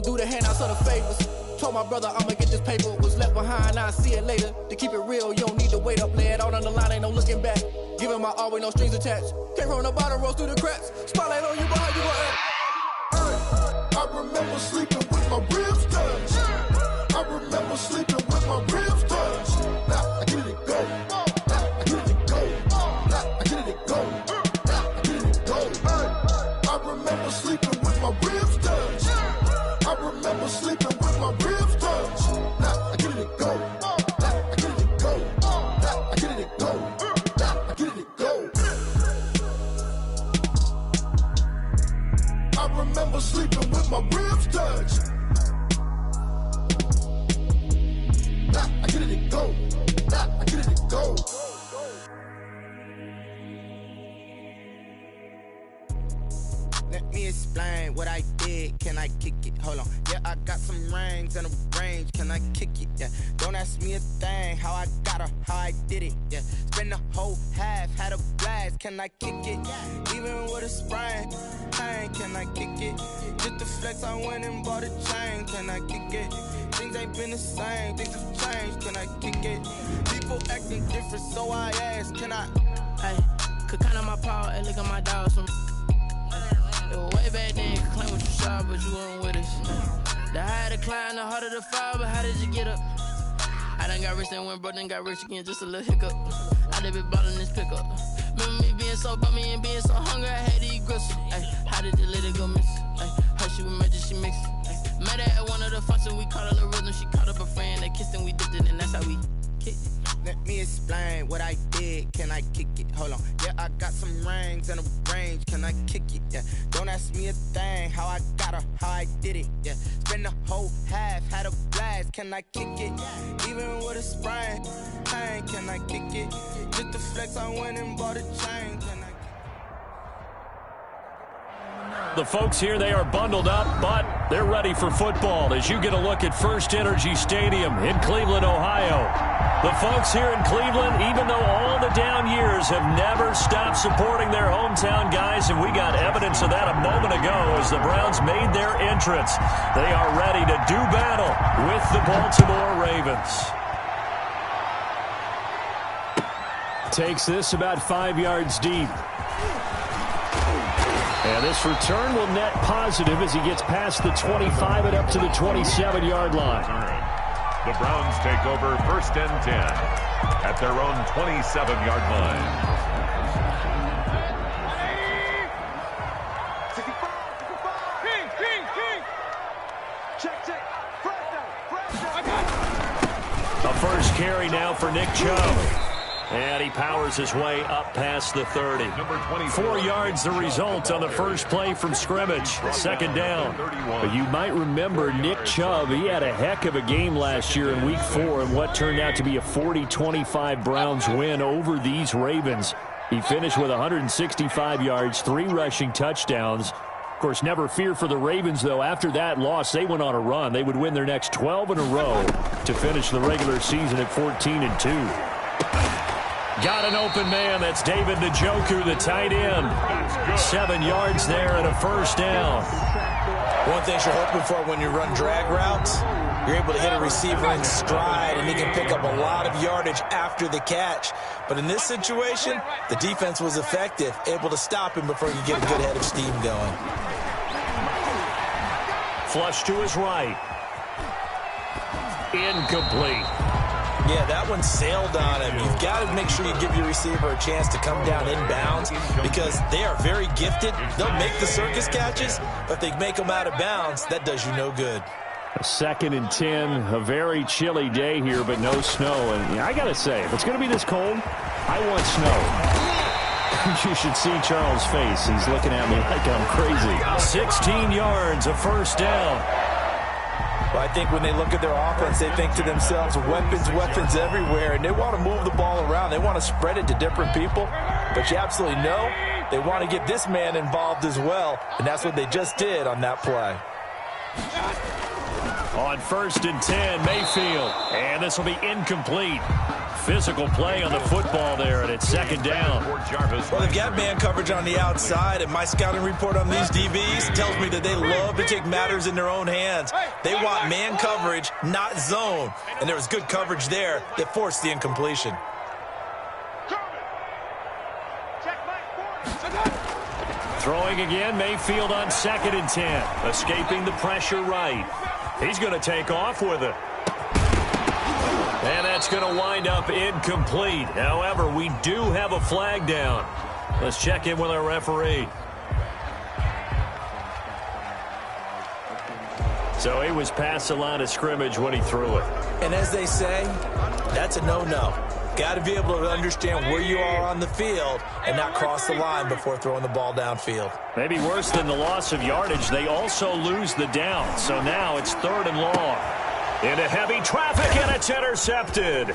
do the handouts of the favors. Told my brother I'ma get this paper. Was left behind, I'll see it later. To keep it real, you don't need to wait up. Lay it out on the line, ain't no looking back. Giving my all with no strings attached. Came from the bottom, rose through the cracks. Spotlight on you, but how you gon' act? I remember sleeping with my ribs touched. I remember sleeping with my ribs touched. Now I get it go. Now I get it go. Now I get it go. Now I get it go. I remember sleeping with my ribs touched. I remember sleeping with my ribs touched. Now I get it go. Now I get it go. Now I get it go. Now I get it go. I remember sleeping with my ribs touched. Nah, I get it go. Nah, I get it go. Let me explain what I did. Can I kick it? Hold on. Yeah, I got some rings and a range. Can I kick it? Yeah. Don't ask me a thing. How I got her, how I did it. Yeah. Spend the whole half, had a blast. Can I kick it? Even with a sprain. Hey, can I kick it? Just the flex, I went and bought a chain. Can I kick it? Things ain't been the same. Things have changed. Can I kick it? People acting different, so I ask. Can I? Hey, could count on my power and look at my dogs. It was way back then, you could claim what you saw, but you weren't with us. The higher the climb, the harder the fall, but how did you get up? I done got rich and went broke, then got rich again, just a little hiccup. I done been ballin' this pickup. Remember me being so bummy and being so hungry, I had to eat gristle. Ay, how did you let it go miss? Ay, her she was magic, she mixed. Met her at one of the functions, we caught her rhythm, she caught up a friend, they kissed and we dipped it, and that's how we kicked it. Let me explain what I did. Can I kick it? Hold on. Yeah, I got some rings and a range. Can I kick it? Yeah. Don't ask me a thing. How I got her, how I did it. Yeah. Spend the whole half, had a blast. Can I kick it? Even with a sprain. Hey, can I kick it? Just the flex, I went and bought a chain. Can I? The folks here, they are bundled up, but they're ready for football as you get a look at First Energy Stadium in Cleveland, Ohio. The folks here in Cleveland, even though all the down years, have never stopped supporting their hometown guys, and we got evidence of that a moment ago as the Browns made their entrance. They are ready to do battle with the Baltimore Ravens. Takes this about 5 yards deep. And this return will net positive as he gets past the 25 and up to the 27-yard line. The Browns take over 1st and 10 at their own 27-yard line. A first carry now for Nick Chubb. And he powers his way up past the 30. 4 yards the result on the first play from scrimmage. Second down. But you might remember Nick Chubb, he had a heck of a game last year in Week 4 in what turned out to be a 40-25 Browns win over these Ravens. He finished with 165 yards, 3 rushing touchdowns. Of course, never fear for the Ravens, though. After that loss, they went on a run. They would win their next 12 in a row to finish the regular season at 14-2. Got an open man. That's David Njoku, the tight end. 7 yards there and a first down. One thing you're hoping for when you run drag routes, you're able to hit a receiver in stride, and he can pick up a lot of yardage after the catch. But in this situation, the defense was effective, able to stop him before you get a good head of steam going. Flush to his right. Incomplete. Yeah, that one sailed on him. You've got to make sure you give your receiver a chance to come down inbounds because they are very gifted. They'll make the circus catches, but if they make them out of bounds, that does you no good. 2nd and 10, a very chilly day here, but no snow. And I got to say, if it's going to be this cold, I want snow. You should see Charles' face. He's looking at me like I'm crazy. 16 yards, a first down. Well, I think when they look at their offense, they think to themselves, weapons everywhere, and they want to move the ball around. They want to spread it to different people, but you absolutely know they want to get this man involved as well, and that's what they just did on that play. On 1st and 10, Mayfield, and this will be incomplete. Physical play on the football there, and it's second down. Well, they've got man coverage on the outside, and my scouting report on these DBs tells me that they love to take matters in their own hands. They want man coverage, not zone. And there was good coverage there that forced the incompletion. Throwing again, Mayfield on 2nd and 10. Escaping the pressure right. He's going to take off with it. And that's going to wind up incomplete. However, we do have a flag down. Let's check in with our referee. So he was past the line of scrimmage when he threw it. And as they say, that's a no-no. Got to be able to understand where you are on the field and not cross the line before throwing the ball downfield. Maybe worse than the loss of yardage, they also lose the down. So now it's 3rd and long. Into heavy traffic, and it's intercepted.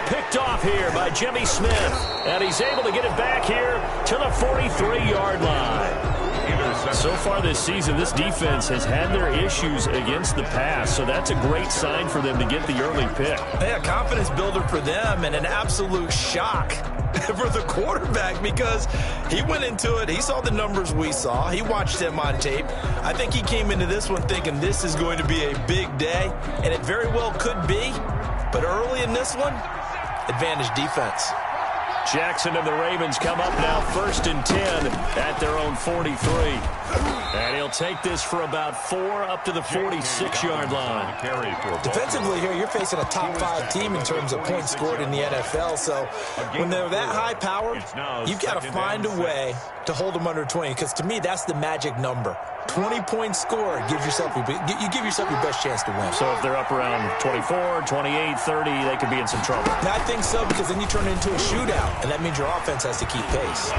Picked off here by Jimmy Smith. And he's able to get it back here to the 43-yard line. So far this season, this defense has had their issues against the pass, so that's a great sign for them to get the early pick. Yeah, confidence builder for them and an absolute shock for the quarterback because he went into it. He saw the numbers we saw. He watched him on tape. I think he came into this one thinking this is going to be a big day, and it very well could be. But early in this one, advantage defense. Jackson and the Ravens come up now 1st and 10 at their own 43. And he'll take this for about 4 up to the 46-yard line. Defensively here, you're facing a top 5 team in terms of points scored in the NFL. So when they're that high powered, you've got to find a way to hold them under 20. Because to me, that's the magic number. 20-point score gives yourself you give yourself your best chance to win. So if they're up around 24, 28, 30, they could be in some trouble. I think so, because then you turn it into a shootout, and that means your offense has to keep pace.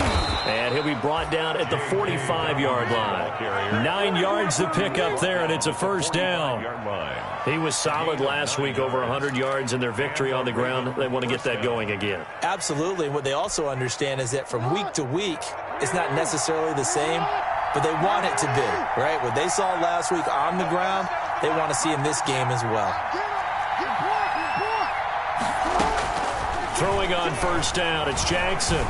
And he'll be brought down at the 45-yard line. 9 yards to pick up there, and it's a first down. He was solid last week, over 100 yards in their victory on the ground. They want to get that going again. Absolutely. What they also understand is that from week to week, it's not necessarily the same, but they want it to be, right? What they saw last week on the ground, they want to see in this game as well. Throwing on first down, it's Jackson.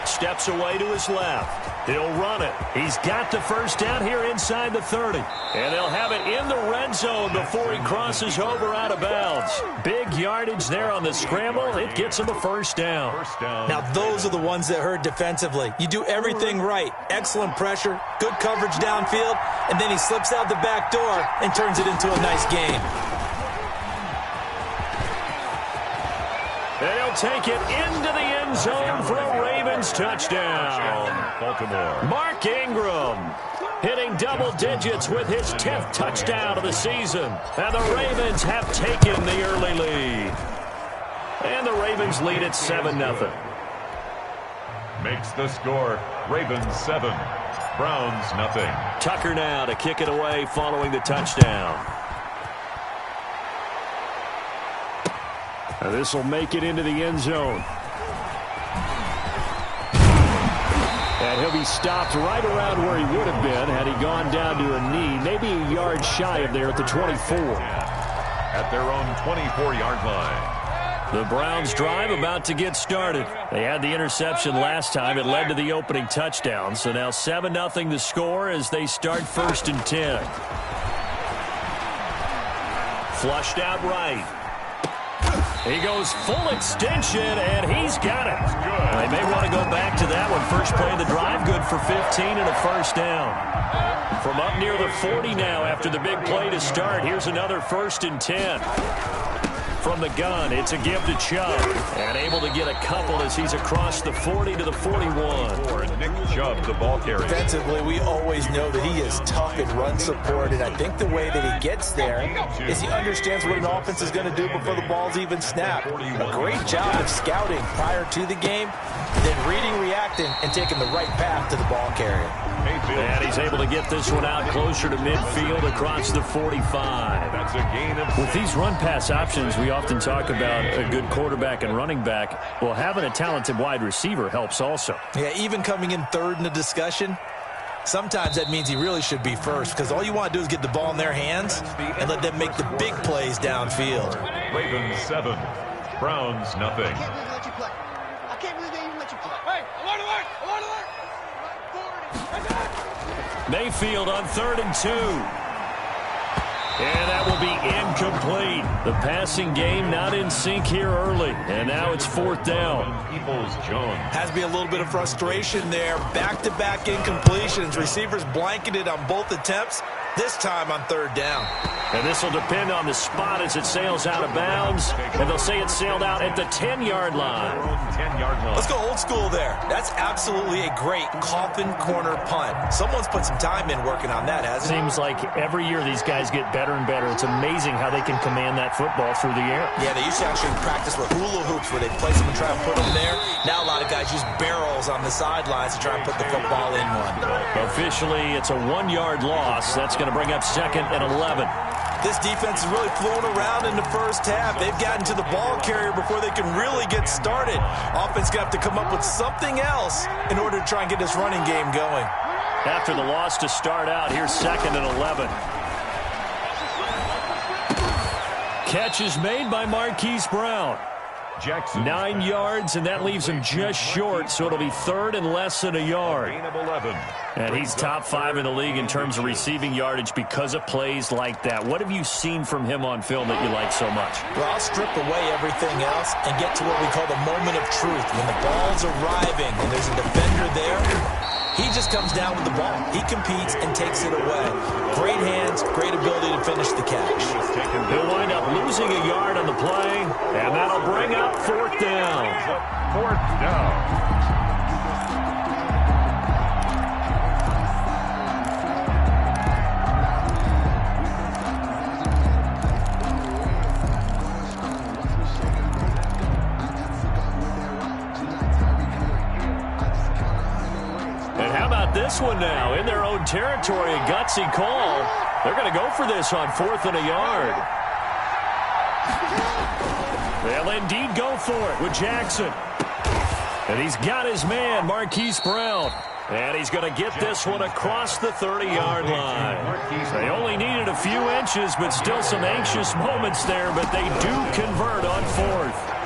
Steps away to his left. He'll run it. He's got the first down here inside the 30. And they'll have it in the red zone before he crosses over out of bounds. Big yardage there on the scramble. It gets him a first down. Now, those are the ones that hurt defensively. You do everything right. Excellent pressure, good coverage downfield, and then he slips out the back door and turns it into a nice gain. And he'll take it into the end zone for a Ravens touchdown. Baltimore. Mark Ingram hitting double digits with his 10th touchdown of the season. And the Ravens have taken the early lead. And the Ravens lead at 7-0. Makes the score Ravens 7, Browns nothing. Tucker now to kick it away following the touchdown. This will make it into the end zone. And he'll be stopped right around where he would have been had he gone down to a knee, maybe a yard shy of there at the 24. At their own 24-yard line. The Browns drive about to get started. They had the interception last time. It led to the opening touchdown. So now 7-0 the score as they start 1st and 10. Flushed out right. He goes full extension, and he's got it. They may want to go back to that one. First play of the drive, good for 15 and a first down. From up near the 40 now after the big play to start, here's another 1st and 10. From the gun, it's a give to Chubb. And able to get a couple as he's across the 40 to the 41. For Nick Chubb, the ball carrier. Defensively, we always know that he is tough in run support, and I think the way that he gets there is he understands what an offense is going to do before the ball's even snapped. A great job of scouting prior to the game, then reading, reacting, and taking the right path to the ball carrier. And he's able to get this one out closer to midfield across the 45. That's a gain of 6. With these run-pass options, we often talk about a good quarterback and running back. Well, having a talented wide receiver helps also. Yeah, even coming in third in the discussion, sometimes that means he really should be first because all you want to do is get the ball in their hands and let them make the big plays downfield. Ravens 7, Browns, nothing. I can't believe they let you play. I can't believe they even let you play. Hey, alert, alert, alert, alert. Mayfield on 3rd and 2. And that will be incomplete. The passing game not in sync here early. And now it's 4th down. Jones. Has to be a little bit of frustration there. Back-to-back incompletions. Receivers blanketed on both attempts. This time on 3rd down. And this will depend on the spot as it sails out of bounds. And they'll say it sailed out at the 10-yard line. 10-yard line. Let's go old school there. That's absolutely a great coffin corner punt. Someone's put some time in working on that, hasn't it? Seems like every year these guys get better and better. It's amazing how they can command that football through the air. Yeah, they used to actually practice with hula hoops where they place them and try and put them there. Now a lot of guys use barrels on the sidelines to try and put the football in one. Officially, it's a 1-yard loss. That's going to bring up 2nd and 11. This defense is really flown around in the first half. They've gotten to the ball carrier before they can really get started. Offense going to have to come up with something else in order to try and get this running game going. After the loss to start out, here's 2nd and 11. Catch is made by Marquise Brown. Jackson. 9 yards, and that leaves him just short, so it'll be 3rd and less than a yard. Gain of 11. And he's top 5 in the league in terms of receiving yardage because of plays like that. What have you seen from him on film that you like so much? Well, I'll strip away everything else and get to what we call the moment of truth. When the ball's arriving and there's a defender there, he just comes down with the ball. He competes and takes it away. Great hands, great ability to finish the catch. He'll wind up losing a yard on the play, and that'll bring up 4th down. 4th down. This one now in their own territory, a gutsy call. They're going to go for this on 4th and a yard. They'll indeed go for it with Jackson. And he's got his man, Marquise Brown. And he's going to get this one across the 30-yard line. They only needed a few inches, but still some anxious moments there, but they do convert on 4th.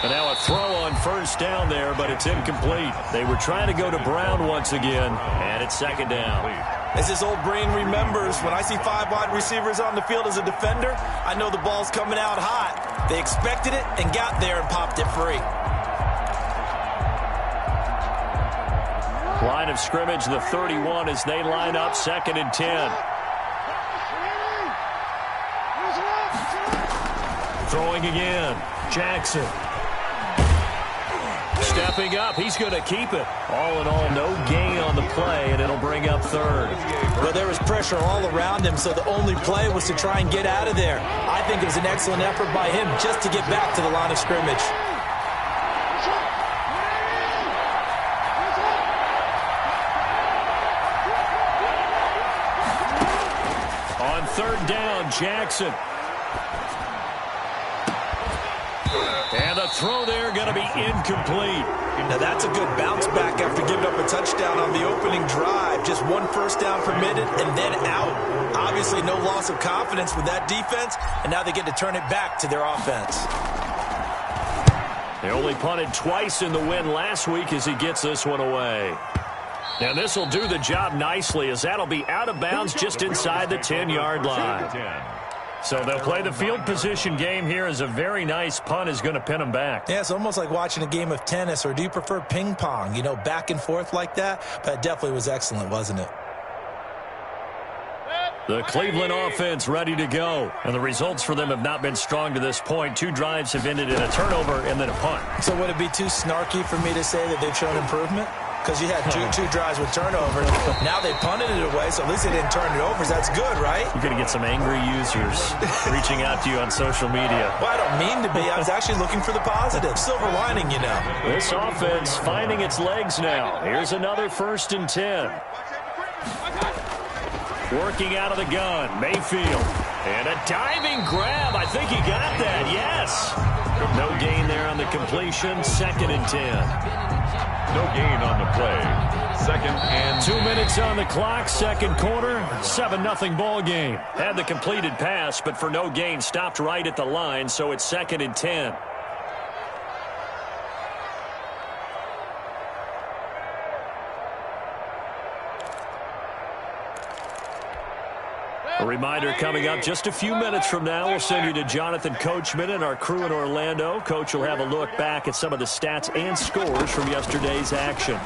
And now a throw on 1st down there, but it's incomplete. They were trying to go to Brown once again, and it's 2nd down. As this old brain remembers, when I see 5 wide receivers on the field as a defender, I know the ball's coming out hot. They expected it and got there and popped it free. Line of scrimmage, the 31, as they line up 2nd and 10. Throwing again, Jackson. Stepping up, he's going to keep it. All in all, no gain on the play, and it'll bring up 3rd. Well, there was pressure all around him, so the only play was to try and get out of there. I think it was an excellent effort by him just to get back to the line of scrimmage. On 3rd down, Jackson. And the throw there going to be incomplete. Now that's a good bounce back after giving up a touchdown on the opening drive. Just 1 first down permitted and then out. Obviously no loss of confidence with that defense, and now they get to turn it back to their offense. They only punted twice in the win last week as he gets this one away. And this will do the job nicely as that'll be out of bounds just inside the 10-yard line. So they'll play the field position game here as a very nice punt is going to pin them back. Yeah, it's almost like watching a game of tennis, or do you prefer ping pong? You know, back and forth like that? But it definitely was excellent, wasn't it? The Cleveland offense ready to go. And the results for them have not been strong to this point. 2 drives have ended in a turnover and then a punt. So would it be too snarky for me to say that they've shown improvement? Because you had two drives with turnovers. Now they punted it away, so at least they didn't turn it over. That's good, right? You're going to get some angry users reaching out to you on social media. Well, I don't mean to be. I was actually looking for the positive. Silver lining, you know. This offense finding its legs now. Here's another 1st and 10. Working out of the gun, Mayfield. And a diving grab. I think he got that, yes. No gain there on the completion. 2nd and 10. No gain on the play. second and 2 minutes on the clock, second quarter, 7-0 ball game. Had the completed pass, but for no gain, stopped right at the line, so it's 2nd and 10. A reminder coming up just a few minutes from now. We'll send you to Jonathan Coachman and our crew in Orlando. Coach will have a look back at some of the stats and scores from yesterday's action.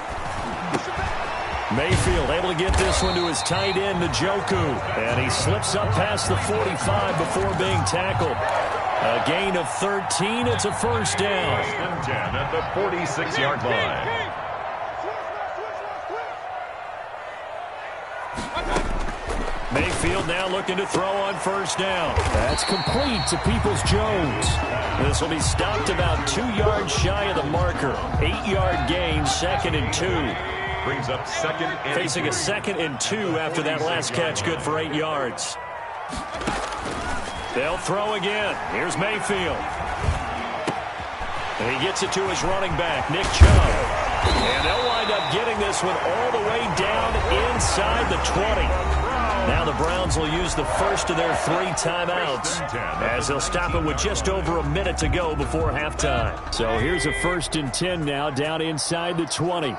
Mayfield able to get this one to his tight end, Njoku. And he slips up past the 45 before being tackled. A gain of 13. It's a first down. 10 at the 46-yard line. Mayfield now looking to throw on first down. That's complete to Peoples-Jones. This will be stopped about 2 yards shy of the marker. 8-yard gain, 2nd and 2. Brings up 2nd and Facing 2. a 2nd and 2 after that last catch, good for 8 yards. They'll throw again. Here's Mayfield. And he gets it to his running back, Nick Chubb. And they'll wind up getting this one all the way down inside the 20. Now the Browns will use the first of their 3 timeouts as they'll stop it with just over a minute to go before halftime. So here's a 1st and 10 now down inside the 20.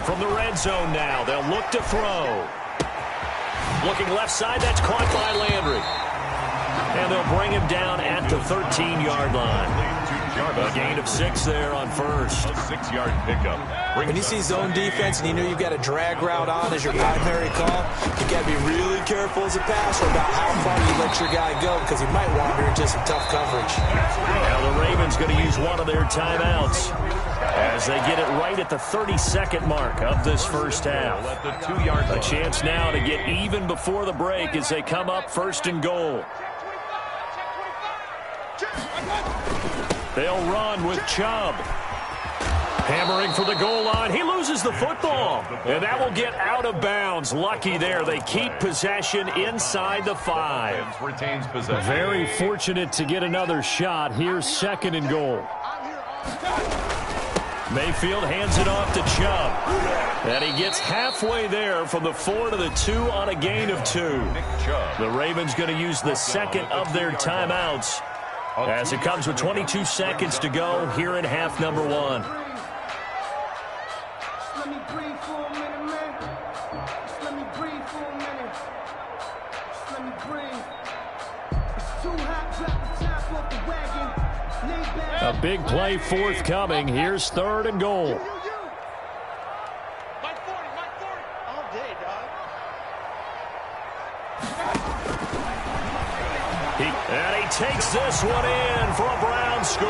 From the red zone now, they'll look to throw. Looking left side, that's caught by Landry. And they'll bring him down at the 13-yard line. A gain of 6 there on first. A 6-yard pickup. When you see zone defense and you know you've got a drag route on as your primary call, you got to be really careful as a passer about how far you let your guy go because he might wander into some tough coverage. Now the Ravens going to use one of their timeouts as they get it right at the 32nd mark of this first half. A chance now to get even before the break as they come up 1st and goal. They'll run with Chubb. Hammering for the goal line. He loses the football. And that will get out of bounds. Lucky there. They keep possession inside the 5. Retains possession. Very fortunate to get another shot. Here's 2nd and goal. Mayfield hands it off to Chubb. And he gets halfway there from the 4 to the 2 on a gain of 2. The Ravens going to use the 2nd of their timeouts as it comes with 22 seconds to go here in half number 1. A big play forthcoming. Here's 3rd and goal. And he takes this one in for a Brown score.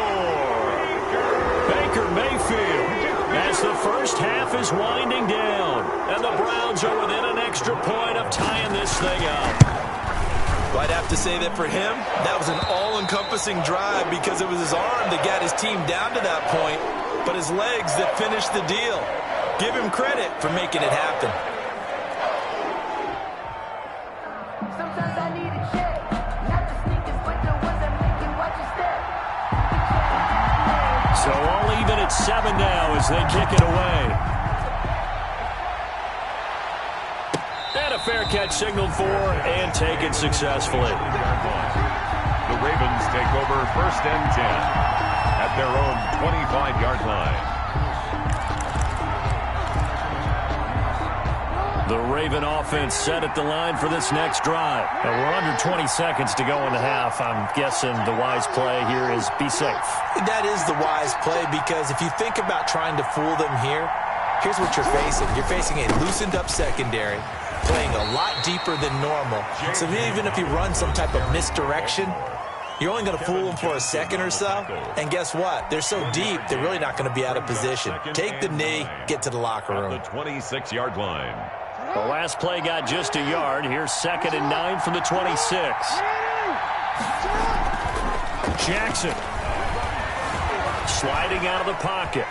Baker Mayfield as the first half is winding down. And the Browns are within an extra point of tying this thing up. Well, I'd have to say that for him, that was an all-encompassing drive because it was his arm that got his team down to that point, but his legs that finished the deal. Give him credit for making it happen. So all even at 7 now as they kick it away. And a fair catch signaled for and taken successfully. The Ravens take over 1st and 10 at their own 25-yard line. The Raven offense set at the line for this next drive. And we're under 20 seconds to go in the half. I'm guessing the wise play here is be safe. That is the wise play because if you think about trying to fool them here, here's what you're facing. You're facing a loosened up secondary, playing a lot deeper than normal. So even if you run some type of misdirection, you're only going to fool them for a second or so. And guess what? They're so deep, they're really not going to be out of position. Take the knee, get to the locker room. The 26-yard line. The last play got just a yard. Here's 2nd and 9 from the 26. Jackson sliding out of the pocket.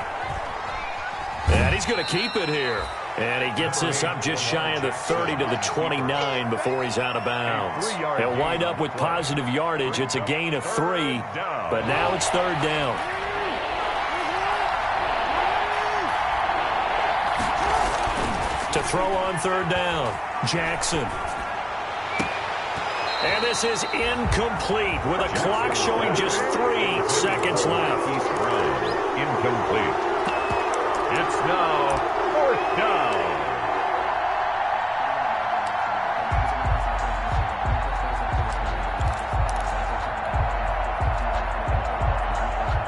And he's going to keep it here. And he gets this up just shy of the 30 to the 29 before he's out of bounds. He'll wind up with positive yardage. It's a gain of 3, but now it's third down. To throw on third down, Jackson. And this is incomplete with a clock showing just 3 seconds left. Incomplete. It's now fourth down.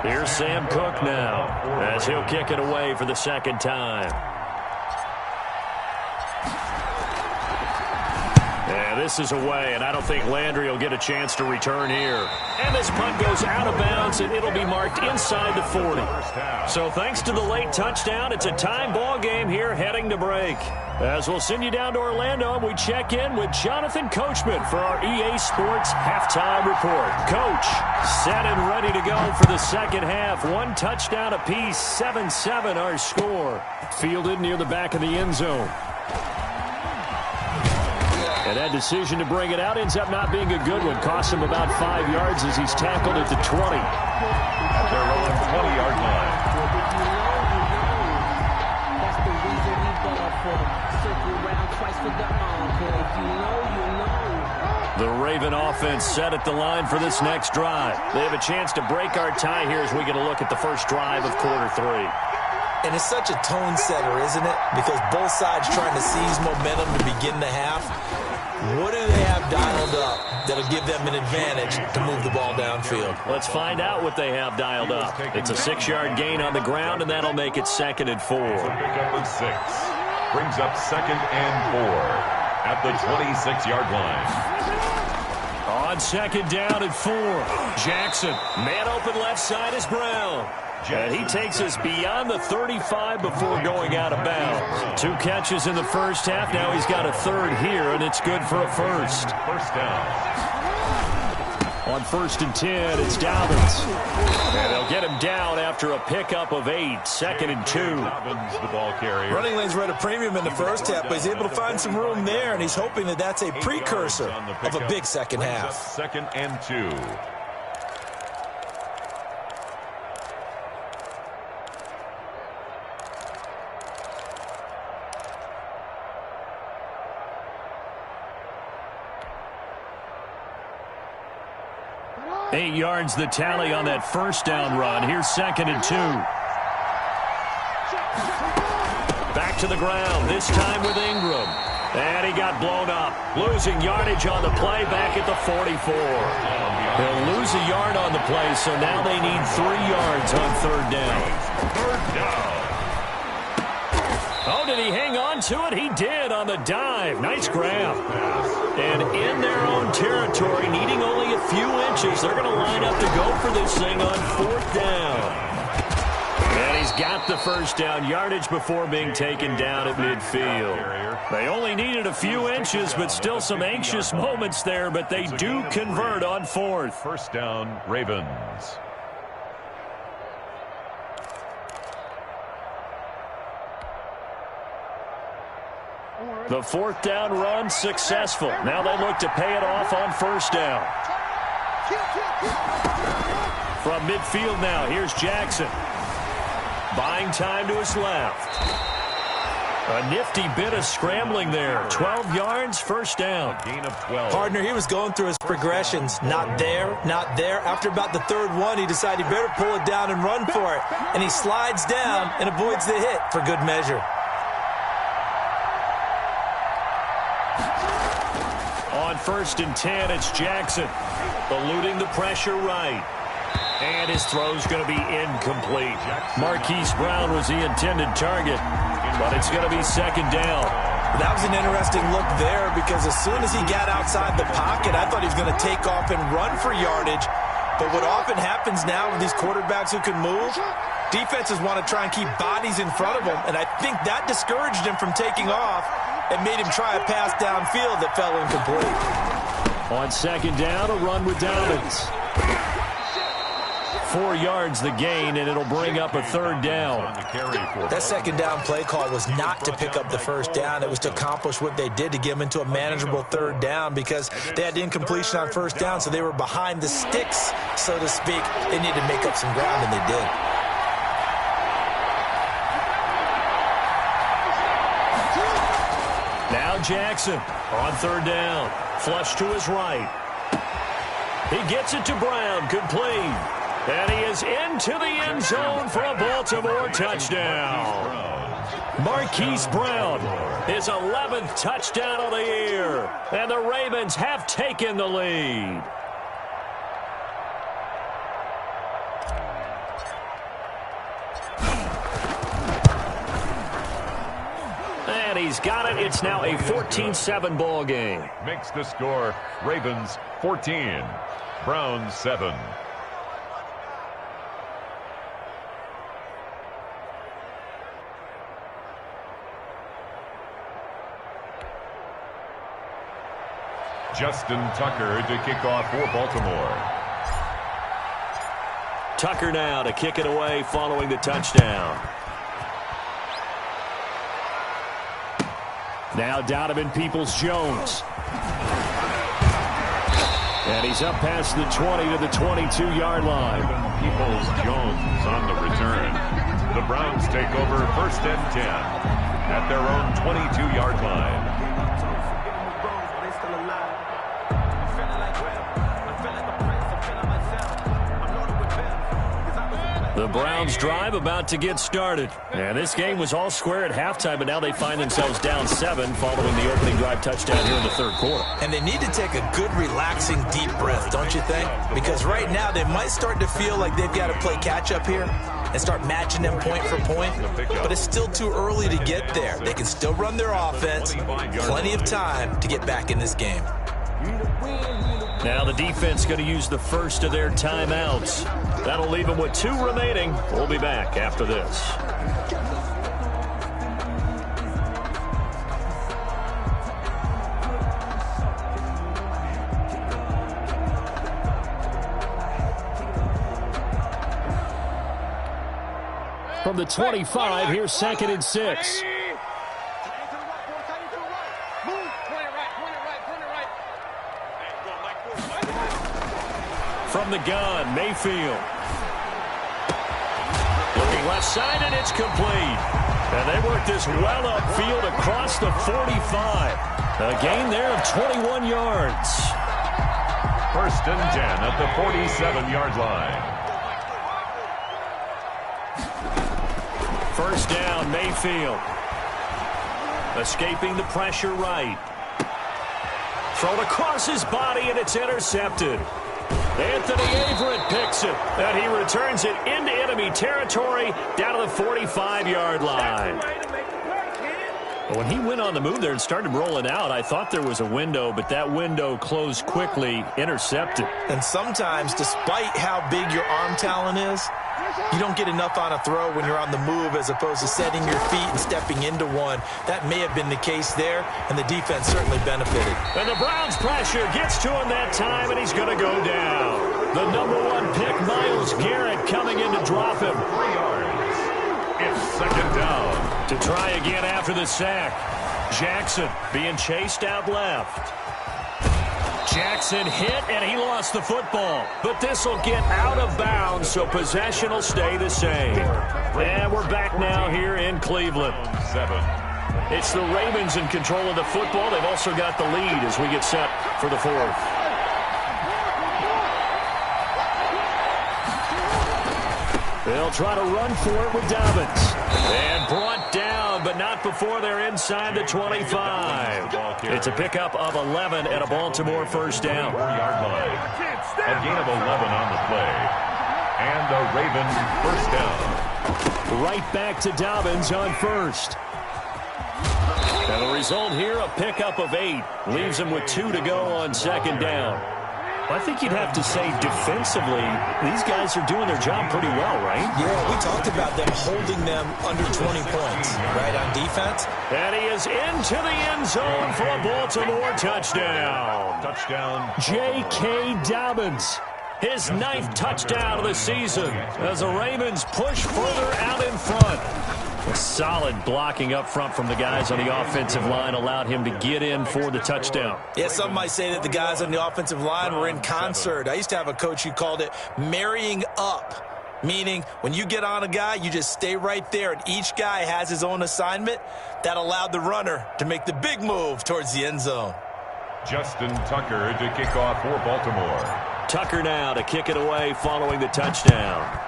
Here's Sam Cook now as he'll kick it away for the second time. Yeah, this is away, and I don't think Landry will get a chance to return here. And this punt goes out of bounds, and it'll be marked inside the 40. So thanks to the late touchdown, it's a tie ball game here heading to break. As we'll send you down to Orlando, and we check in with Jonathan Coachman for our EA Sports Halftime Report. Coach, set and ready to go for the second half. 1 touchdown apiece, 7-7 our score. Fielded near the back of the end zone. And that decision to bring it out ends up not being a good one. Costs him about 5 yards as he's tackled at the 20. At their own 20-yard line. That's the reason we ball for them. Circle around twice for the encore. If you know, you know. The Raven offense set at the line for this next drive. They have a chance to break our tie here as we get a look at the first drive of quarter 3. And it's such a tone setter, isn't it? Because both sides trying to seize momentum to begin the half. What do they have dialed up that'll give them an advantage to move the ball downfield? Let's find out what they have dialed up. It's a 6-yard gain on the ground, and that'll make it 2nd and 4. Pickup of 6. Brings up 2nd and 4 at the 26-yard line. On 2nd down and 4. Jackson, man open left side is Brown. And he takes us beyond the 35 before going out of bounds. 2 catches in the first half. Now he's got a 3rd here, and it's good for a first. First down. On 1st and 10, it's Dobbins. And they'll get him down after a pickup of 8. 2nd and 2. Dobbins, the ball carrier. Running lanes were at a premium in the first half, but he's able to find some room there, and he's hoping that that's a precursor of a big second half. 2nd and 2. Eight yards the tally on that first down run. Here's 2nd and 2. Back to the ground, this time with Ingram. And he got blown up. Losing yardage on the play back at the 44. He'll lose a yard on the play, so now they need 3 yards on 3rd down. 3rd down. Oh, did he hang on to it? He did on the dive. Nice grab. And in their own territory, needing only a few inches, they're going to line up to go for this thing on 4th down. And he's got the first down yardage before being taken down at midfield. They only needed a few inches, but still some anxious moments there, but they do convert on 4th. First down, Ravens. The 4th down run successful. Now they look to pay it off on 1st down. From midfield now, here's Jackson. Buying time to his left. A nifty bit of scrambling there. 12 yards, 1st down. Gain of 12. Partner, he was going through his progressions. Not there, not there. After about the 3rd one, he decided he better pull it down and run for it. And he slides down and avoids the hit for good measure. On 1st and 10, it's Jackson. Eluding the pressure right. And his throw's going to be incomplete. Marquise Brown was the intended target, but it's going to be 2nd down. That was an interesting look there because as soon as he got outside the pocket, I thought he was going to take off and run for yardage. But what often happens now with these quarterbacks who can move, defenses want to try and keep bodies in front of them, and I think that discouraged him from taking off and made him try a pass downfield that fell incomplete. On 2nd down, a run with Dobbins. 4 yards the gain, and it'll bring up a 3rd down. That 2nd down play call was not to pick up the 1st down. It was to accomplish what they did, to get them into a manageable 3rd down, because they had incompletion on 1st down, so they were behind the sticks, so to speak. They needed to make up some ground, and they did. Now Jackson on 3rd down. Flush to his right. He gets it to Brown, complete. And he is into the end zone for a Baltimore touchdown. Marquise Brown, his 11th touchdown of the year. And the Ravens have taken the lead. And he's got it. It's now a 14-7 ball game. Makes the score Ravens 14, Browns 7. Justin Tucker to kick off for Baltimore. Tucker now to kick it away following the touchdown. Now Donovan Peoples-Jones. And he's up past the 20 to the 22-yard line. Peoples-Jones on the return. The Browns take over 1st and 10 at their own 22-yard line. The Browns drive about to get started. And this game was all square at halftime, but now they find themselves down 7 following the opening drive touchdown here in the 3rd quarter. And they need to take a good, relaxing, deep breath, don't you think? Because right now they might start to feel like they've got to play catch-up here and start matching them point for point. But it's still too early to get there. They can still run their offense. Plenty of time to get back in this game. Now the defense going to use the first of their timeouts. That'll leave them with 2 remaining. We'll be back after this. From the 25, here's 2nd and 6. From the gun, Mayfield. Looking left side, and it's complete. And they work this well upfield across the 45. A gain there of 21 yards. 1st and 10 at the 47-yard line. 1st down, Mayfield. Escaping the pressure right. Thrown across his body, and it's intercepted. Anthony Averett picks it, and he returns it into enemy territory down to the 45-yard line. When he went on the move there and started rolling out, I thought there was a window, but that window closed quickly, intercepted. And sometimes, despite how big your arm talent is, you don't get enough on a throw when you're on the move as opposed to setting your feet and stepping into one. That may have been the case there, and the defense certainly benefited. And the Browns pressure gets to him that time, and he's going to go down. The number 1 pick, Myles Garrett, coming in to drop him. 3 yards. It's 2nd down. To try again after the sack. Jackson being chased out left. Jackson hit, and he lost the football. But this will get out of bounds, so possession will stay the same. And we're back now here in Cleveland. 7. It's the Ravens in control of the football. They've also got the lead as we get set for the 4th. They'll try to run for it with Dobbins. And brought down, but not before they're inside the 25. It's a pickup of 11 and a Baltimore 1st down. 4-yard line. A gain of 11 on the play. And the Ravens 1st down. Right back to Dobbins on 1st. And the result here, a pickup of 8. Leaves them with 2 to go on 2nd down. I think you'd have to say defensively, these guys are doing their job pretty well, right? Yeah, we talked about them holding them under 20 points, right, on defense. And he is into the end zone for a Baltimore touchdown. Touchdown. J.K. Dobbins. his 9th touchdown of the season as the Ravens push further out in front. A solid blocking up front from the guys on the offensive line allowed him to get in for the touchdown. Yeah, some might say that the guys on the offensive line were in concert. I used to have a coach who called it marrying up, meaning when you get on a guy, you just stay right there, and each guy has his own assignment. That allowed the runner to make the big move towards the end zone. Justin Tucker to kick off for Baltimore. Tucker now to kick it away following the touchdown.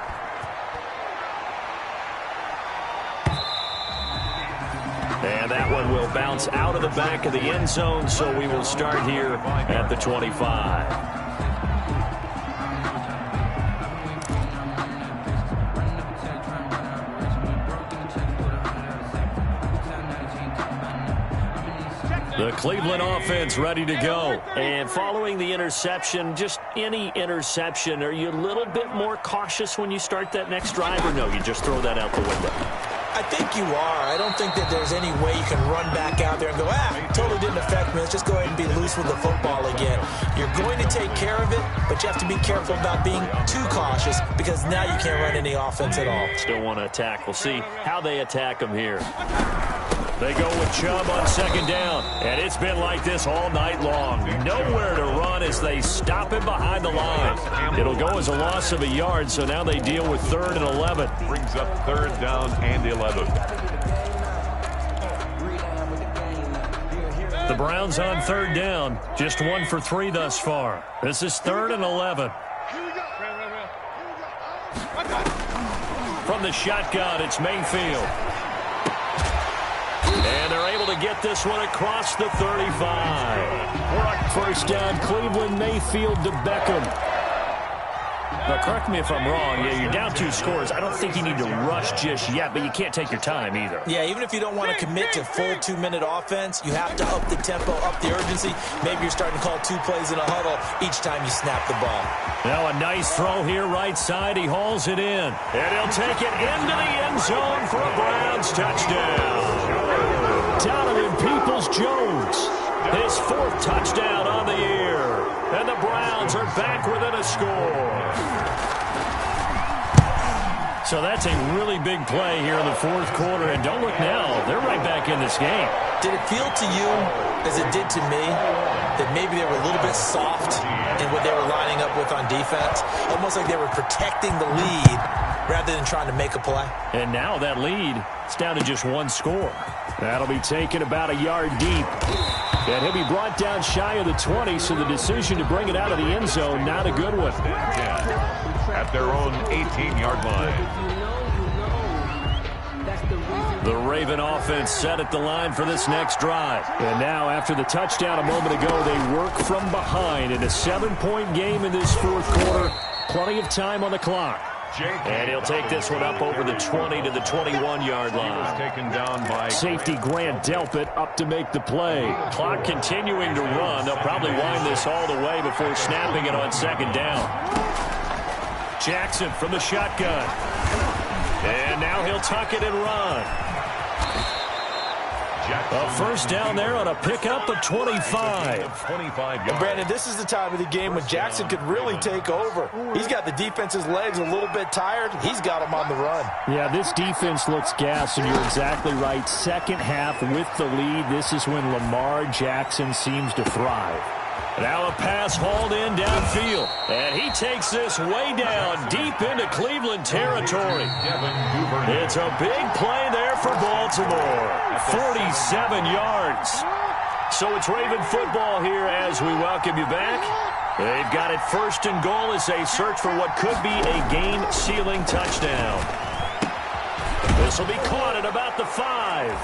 And that one will bounce out of the back of the end zone, so we will start here at the 25. The Cleveland offense ready to go. And following the interception, just any interception, are you a little bit more cautious when you start that next drive, or no, you just throw that out the window? I think you are. I don't think that there's any way you can run back out there and go, totally didn't affect me. Let's just go ahead and be loose with the football again. You're going to take care of it, but you have to be careful about being too cautious because now you can't run any offense at all. Still want to attack. We'll see how they attack them here. They go with Chubb on second down, and it's been like this all night long. Nowhere to run as they stop him behind the line. It'll go as a loss of a yard, so now they deal with 3rd and 11. Brings up 3rd down and 11. The Browns on 3rd down, just 1 for 3 thus far. This is 3rd and 11. From the shotgun, it's Mayfield. And they're able to get this one across the 35. First down, Cleveland, Mayfield to Beckham. Now, correct me if I'm wrong. Yeah, you're down 2 scores. I don't think you need to rush just yet, but you can't take your time either. Yeah, even if you don't want to commit to full 2-minute offense, you have to up the tempo, up the urgency. Maybe you're starting to call 2 plays in a huddle each time you snap the ball. Now a nice throw here right side. He hauls it in. And he'll take it into the end zone for a Browns touchdown. Donovan Peoples-Jones, his 4th touchdown on the year. And the Browns are back within a score. So that's a really big play here in the 4th quarter. And don't look now, they're right back in this game. Did it feel to you, as it did to me, that maybe they were a little bit soft in what they were lining up with on defense? Almost like they were protecting the lead rather than trying to make a play. And now that lead is down to just 1 score. That'll be taken about a yard deep. And he'll be brought down shy of the 20, so the decision to bring it out of the end zone, not a good one. At their own 18-yard line. The Raven offense set at the line for this next drive. And now, after the touchdown a moment ago, they work from behind in a 7-point game in this 4th quarter. Plenty of time on the clock. And he'll take this one up over the 20 to the 21-yard line. Taken down by safety Grant Delpit up to make the play. Clock continuing to run. They'll probably wind this all the way before snapping it on 2nd down. Jackson from the shotgun. And now he'll tuck it and run. A first down there on a pickup of 25. And Brandon, this is the time of the game when Jackson could really take over. He's got the defense's legs a little bit tired. He's got them on the run. Yeah, this defense looks gassed, and you're exactly right. Second half with the lead, this is when Lamar Jackson seems to thrive. Now a pass hauled in downfield. And he takes this way down deep into Cleveland territory. It's a big play there for Baltimore. 47 yards. So it's Raven football here as we welcome you back. They've got it 1st and goal as they search for what could be a game-sealing touchdown. This will be caught at about the 5.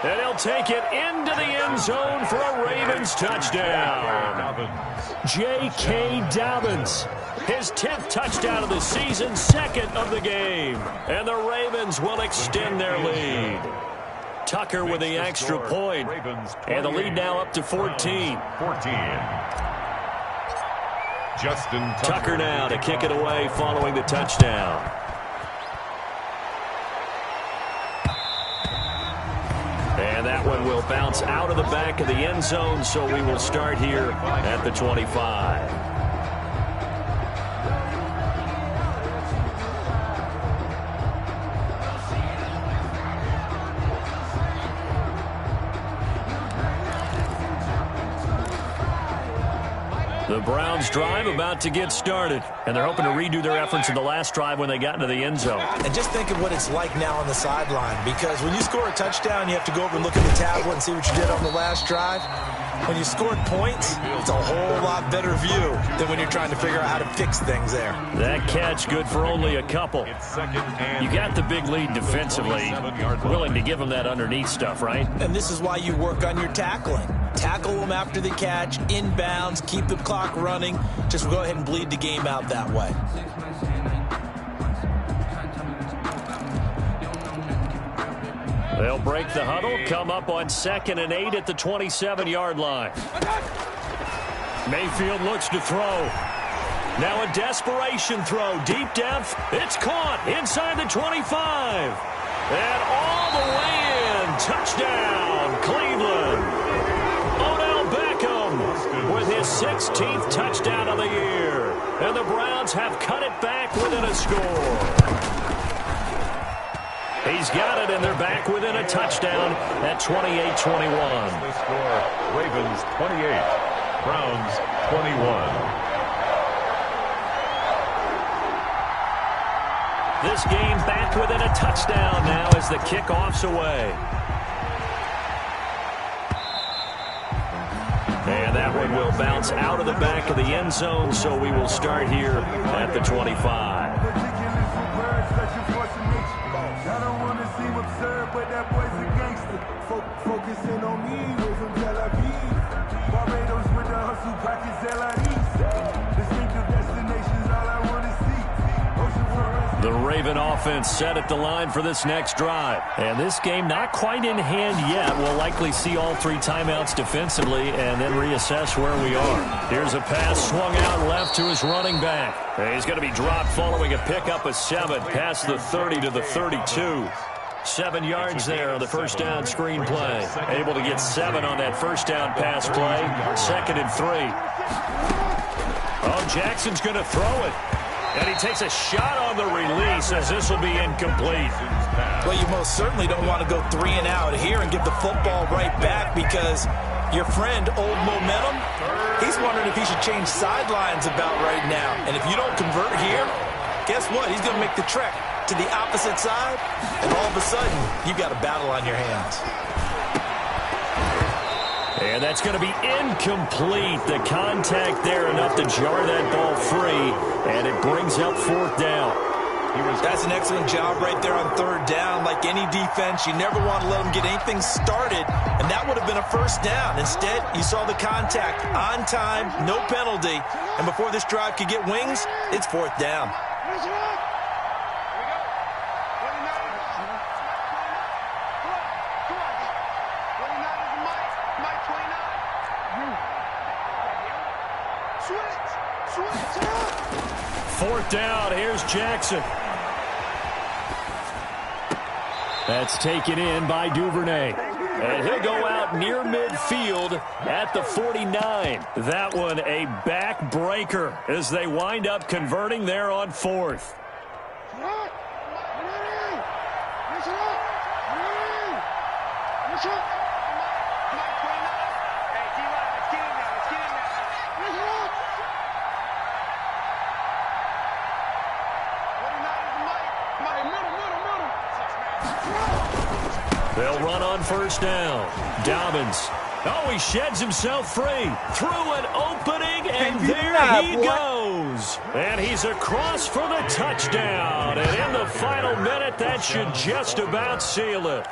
And he'll take it into the end zone for a Ravens touchdown. J.K. Dobbins, his 10th touchdown of the season, 2nd of the game. And the Ravens will extend their lead. Tucker with the extra point. And the lead now up to 14. Justin Tucker now to kick it away following the touchdown. And that one will bounce out of the back of the end zone, so we will start here at the 25. The Browns drive about to get started, and they're hoping to redo their efforts in the last drive when they got into the end zone. And just think of what it's like now on the sideline, because when you score a touchdown, you have to go over and look at the tablet and see what you did on the last drive. When you scored points, it's a whole lot better view than when you're trying to figure out how to fix things there. That catch good for only a couple. You got the big lead defensively, willing to give them that underneath stuff, right? And this is why you work on your tackling. Tackle them after the catch, inbounds, keep the clock running. Just go ahead and bleed the game out that way. They'll break the huddle, come up on 2nd and 8 at the 27-yard line. Mayfield looks to throw. Now a desperation throw, deep depth. It's caught inside the 25. And all the way in. Touchdown, Cleveland. Odell Beckham with his 16th touchdown of the year. And the Browns have cut it back within a score. He's got it, and they're back within a touchdown at 28-21. The score, Ravens 28, Browns 21. This game back within a touchdown now as the kickoff's away. And that one will bounce out of the back of the end zone, so we will start here at the 25. I don't want to seem absurd, but that boy's a gangster. Focusing on me, we're from Tel Aviv. Barbados with the hustle, pockets LIDs. Distinctive destinations, all I want to see. The Raven offense set at the line for this next drive. And this game not quite in hand yet. We'll likely see all 3 timeouts defensively and then reassess where we are. Here's a pass swung out left to his running back. And he's going to be dropped following a pickup of 7 past the 30 to the 32. 7 yards there on the first down screen play. Able to get 7 on that first down pass play. 2nd and 3. Oh, Jackson's going to throw it. And he takes a shot on the release as this will be incomplete. Well, you most certainly don't want to go 3 and out here and give the football right back, because your friend, Old Momentum, he's wondering if he should change sidelines about right now. And if you don't convert here, guess what? He's going to make the trek to the opposite side, and all of a sudden, you've got a battle on your hands. And that's going to be incomplete. The contact there enough to jar that ball free, and it brings up 4th down. That's an excellent job right there on 3rd down. Like any defense, you never want to let them get anything started, and that would have been a first down. Instead, you saw the contact on time, no penalty, and before this drive could get wings, it's 4th down. Fourth down, here's Jackson. That's taken in by Duvernay. And he'll go out near midfield at the 49. That one a backbreaker as they wind up converting there on 4th. They'll run on first down. Dobbins. Oh, he sheds himself free. Through an opening, and there he goes. And he's across for the touchdown. And in the final minute, that should just about seal it.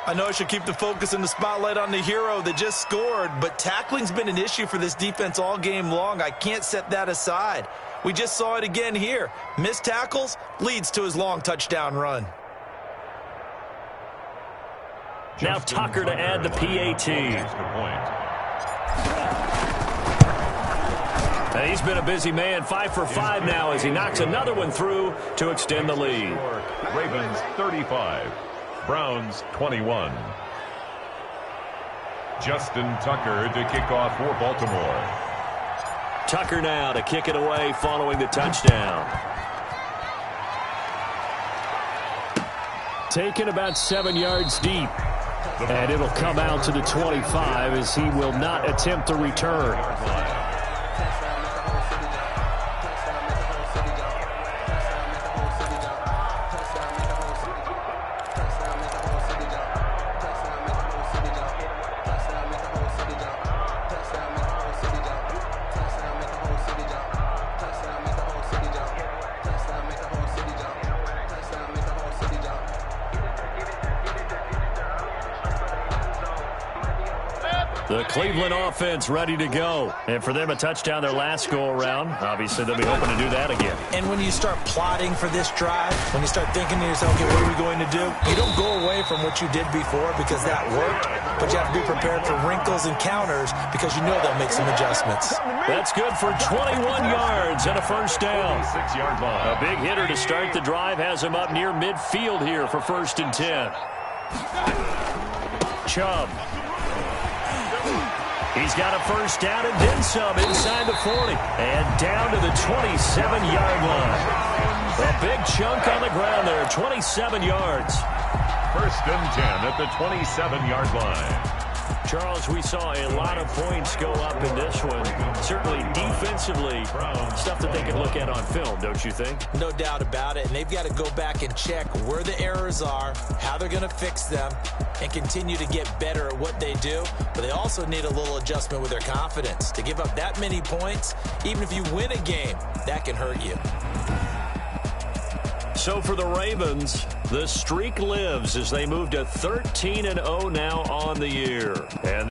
I know I should keep the focus and the spotlight on the hero that just scored, but tackling's been an issue for this defense all game long. I can't set that aside. We just saw it again here. Missed tackles leads to his long touchdown run. Now Tucker to add the PAT. And he's been a busy man, 5 for 5 now as he knocks another one through to extend the lead. Ravens 35, Browns 21. Justin Tucker to kick off for Baltimore. Tucker now to kick it away following the touchdown. Taken about 7 yards deep. And it'll come out to the 25 as he will not attempt to return. The Cleveland offense ready to go. And for them, a touchdown their last go-around. Obviously, they'll be hoping to do that again. And when you start plotting for this drive, when you start thinking to yourself, okay, what are we going to do? You don't go away from what you did before because that worked, but you have to be prepared for wrinkles and counters because you know they'll make some adjustments. That's good for 21 yards and a first down. 6-yard line. A big hitter to start the drive has him up near midfield here for 1st and 10. Chubb. He's got a first down and then some inside the 40. And down to the 27-yard line. A big chunk on the ground there, 27 yards. 1st and 10 at the 27-yard line. Charles, we saw a lot of points go up in this one. Certainly defensively, stuff that they can look at on film, don't you think? No doubt about it. And they've got to go back and check where the errors are, how they're going to fix them, and continue to get better at what they do. But they also need a little adjustment with their confidence. To give up that many points, even if you win a game, that can hurt you. So for the Ravens, the streak lives as they move to 13-0 now on the year. And